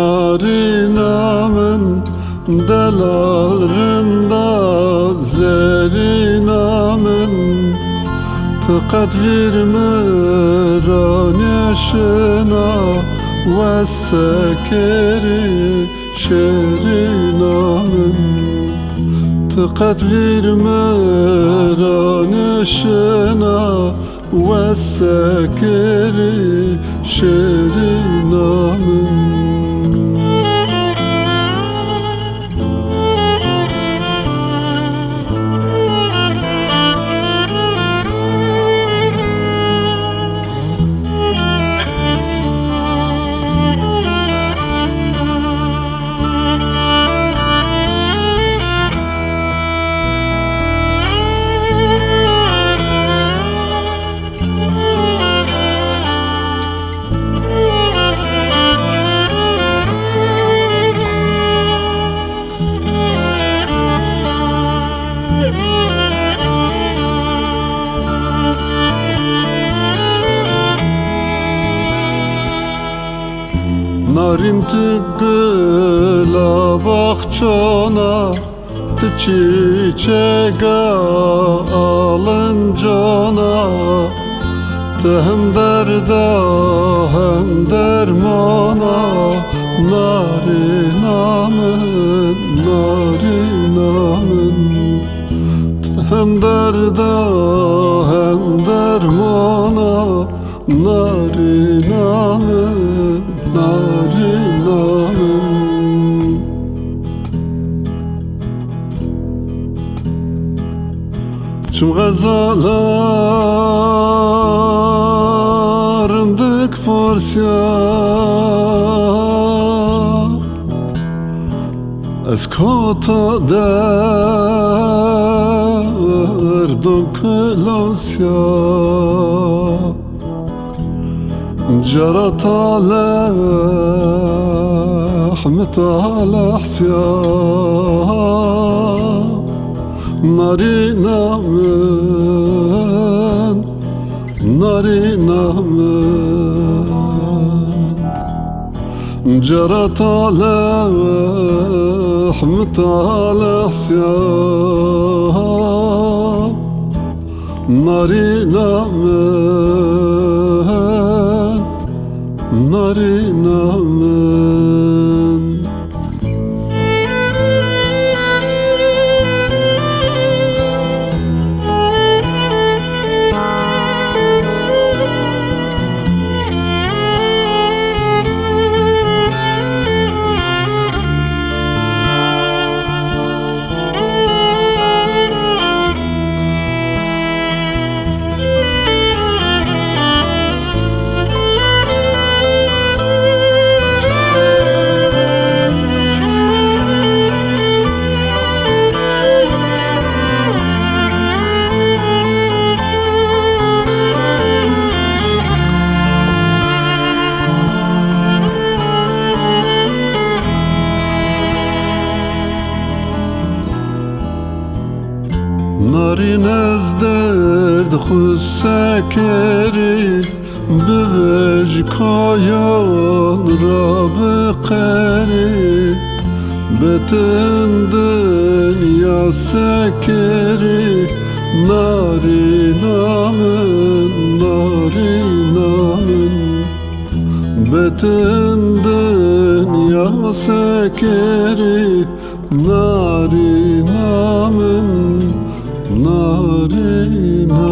narinamın delalrında zerinamın tıkat virmiran yaşına ve sekeri şerinamın tıkat virmiran yaşına ve sekeri şerinamın Narin tıgıla bahçana çiçeğe alıncana hem derde hem dermana narinamın narinamın hem derde hem dermana narinamın narinamın Çum gazalarındık forsya Ez kota derdum plasya جرت على حمت على حسيان نارينا من جرت على حمت على حسيان نارينا narinamın Narin ez derd xuz sekeri Bivej kayan ra biqeri Betin dünya sekeri Narinamın, narinamın Betin dünya sekeri Narinamın narinamın